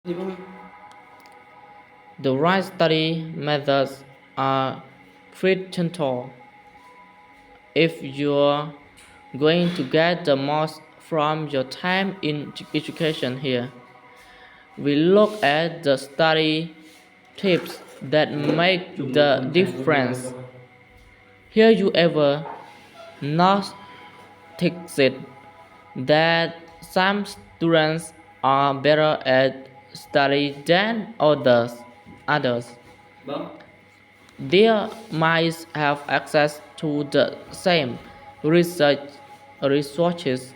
The right study methods are critical if you're going to get the most from your time in education here. We look at the study tips that make the difference. Here you ever noticed that some students are better at study than others. Their minds have access to the same resources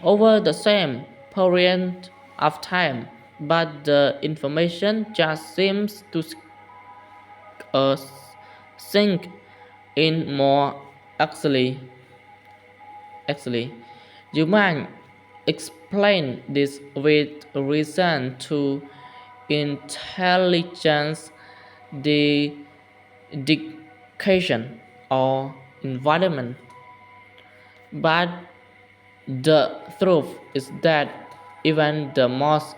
over the same period of time, but the information just seems to uh, sink in more actually. Actually, you might explain this with reason to intelligence, dedication, or environment. But the truth is that even the most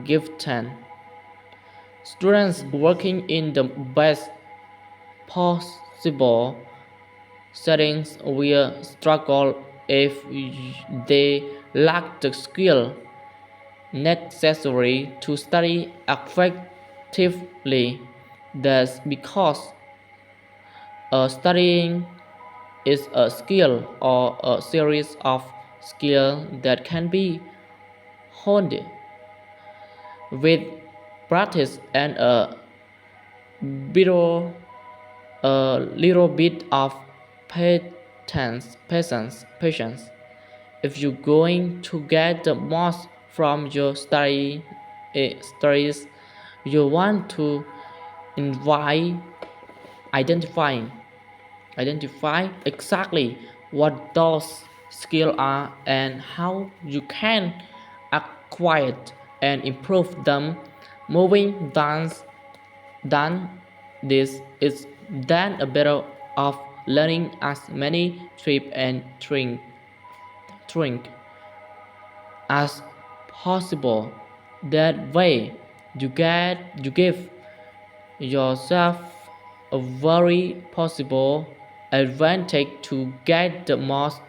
gifted students working in the best possible settings will struggle if they lack the skill necessary to study effectively. That's because studying is a skill or a series of skills that can be honed with practice and bit a little bit of patience. If you're going to get the most from your studies, you want to invite identifying identify exactly what those skills are and how you can acquire and improve them. Moving done this is then a better of learning as many trip and drink as possible. That way you give yourself a very possible advantage to get the most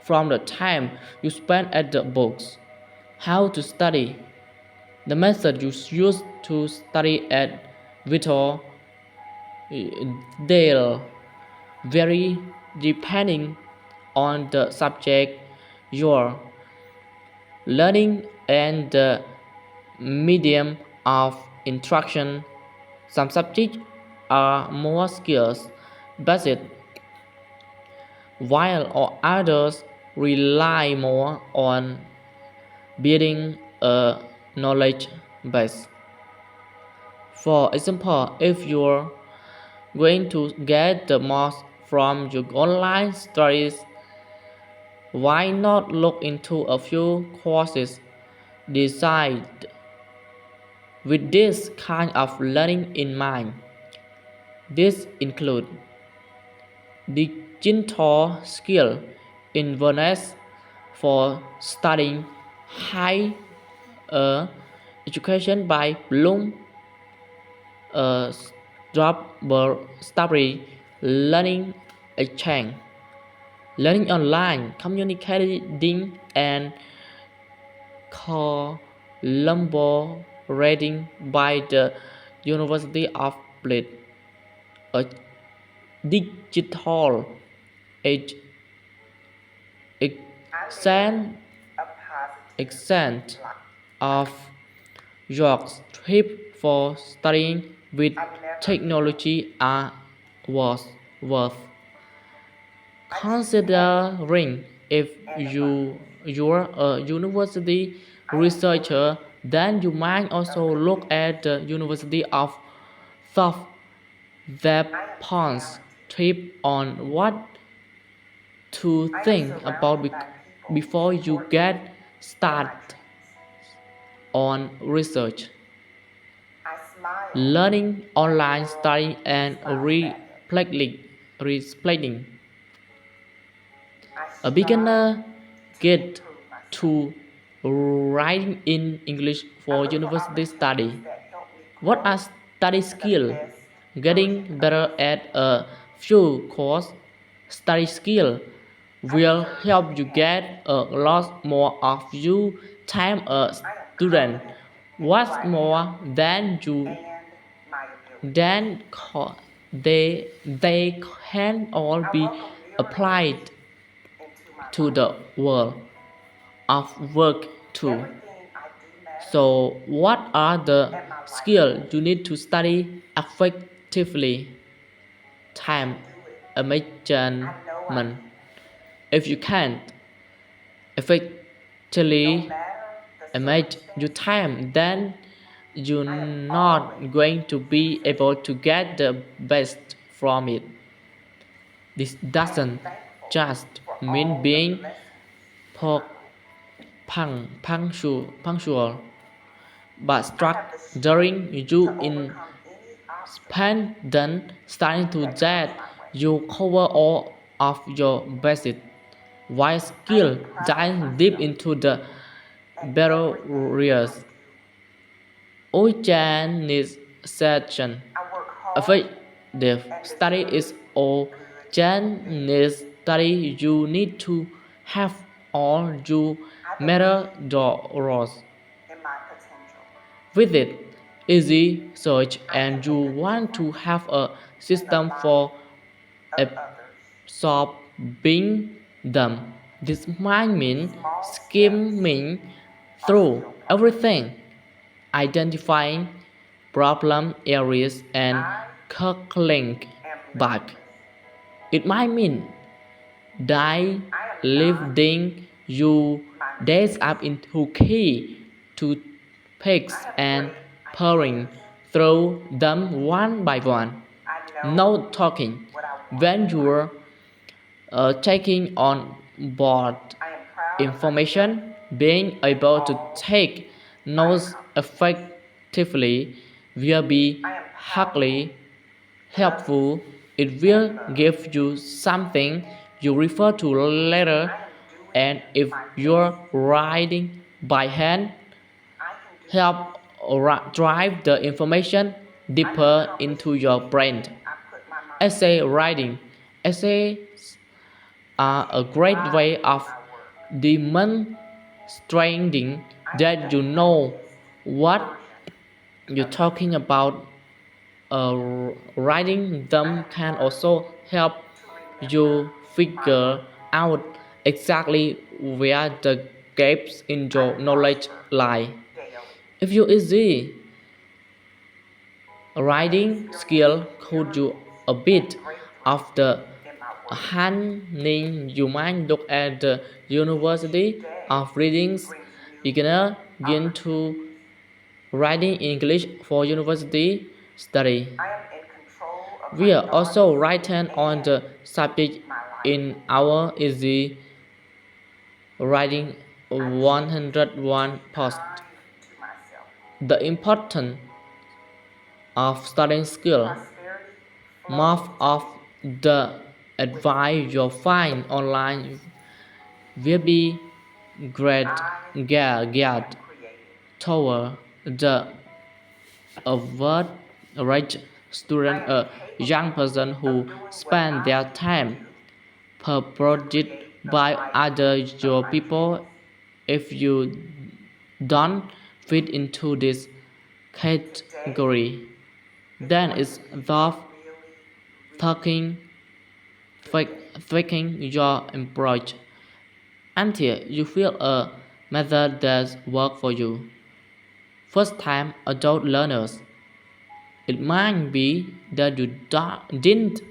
from the time you spend at the books. How to study. The method you use to study at Vitor Dale vary depending on the subject you're learning and the medium of instruction. Some subjects are more skills based, while others rely more on building a knowledge base. For example, if you're going to get the most from your online studies, why not look into a few courses designed with this kind of learning in mind? These include digital skill investments for studying higher education by Bloom, Strawberry Learning Exchange, learning online, communicating, and collaborating by the University of Bled, a digital age extent, extent of York's trip for studying with technology are worth considering. If you're a university researcher, then you might also look at the University of Southampton's trip on what to think about before you get started on research. Learning online study and replaying. A beginner guide to writing in English for university study. What are study skills? Getting better at a few course study skill will help you get a lot more of your time a student. What's more than you then they can all be applied to the world of work too. So, what are the skills you need to study effectively? Time management. If you can't effectively manage your time, then you're not going to be able to get the best from it. This doesn't just mean being punctual, but structuring you in then starting to that you cover all of your basic while skill dive deep into the barriers. Organization. Effective study is organized study. You need to have all your methodologies with it easy search and you want to have a system for absorbing them. This might mean skimming through everything, identifying problem areas and circling back. It might mean dividing your days up into key topics and pouring through them one by one. No talking. When you're taking on board information, being able to take notes effectively will be highly helpful. It will give you something you refer to later, and if you're writing by hand, help drive the information deeper into your brain. Essay writing. Essays are a great way of demonstrating that you know what you're talking about. Writing them can also help you figure out exactly where the gaps in your knowledge lie. If you easy writing skill could you a bit of the handling, you might look at the University of Reading's beginner guide to writing English for university study. We are also written on the subject in our easy writing 101 post. The importance of studying skill. Most of the advice you'll find online will be great geared toward the average student, a young person who spend their time purported by other your people. If you don't fit into this category, then it's worth talking, faking your approach until you feel a method that works for you. First time adult learners. It might be that you didn't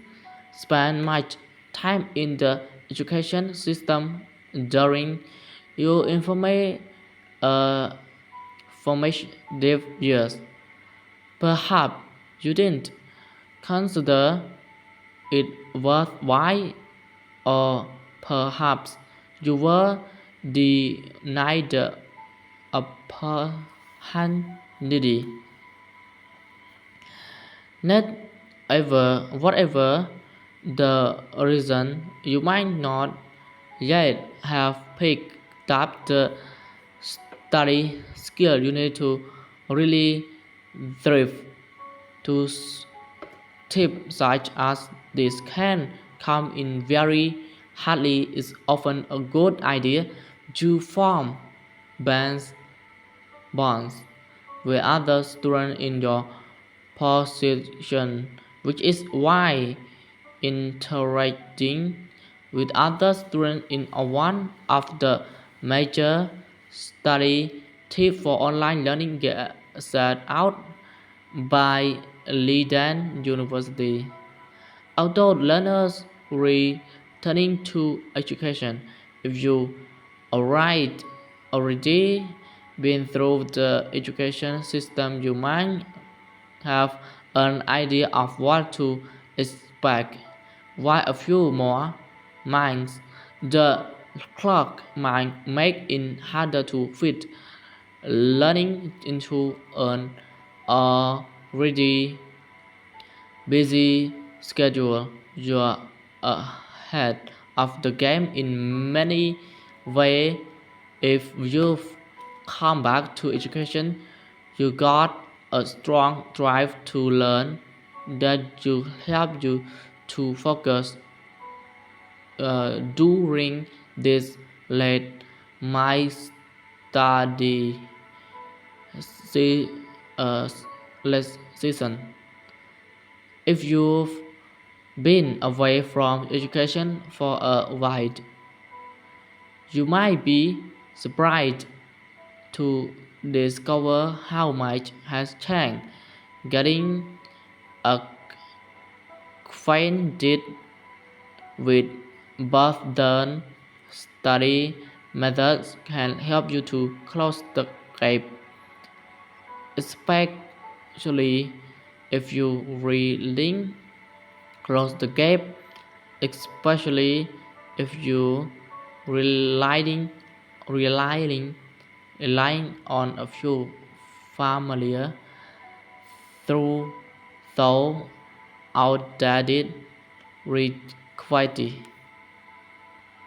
spend much time in the education system during your formative years. Perhaps you didn't consider it worthwhile, or perhaps you were denied the opportunity. Whatever the reason, you might not yet have picked up the study skill you need to really thrive to tips such as this can come in very hardly. It's often a good idea to form bands bonds with other students in your position, which is why interacting with other students in one of the major study tips for online learning set out by Leiden University. Although learners returning to education, if you already been through the education system, you might have an idea of what to expect. While a few more minds, the clock might make it harder to fit learning into an already busy schedule. You're ahead of the game in many ways. If you've come back to education, you got a strong drive to learn that will help you to focus during this late my study se- uh, season. If you've been away from education for a while, you might be surprised to discover how much has changed. Getting acquainted with both the study methods can help you to close the gap, especially if you really close the gap, especially if you relying relying relying on a few familiar through though outdated requirements.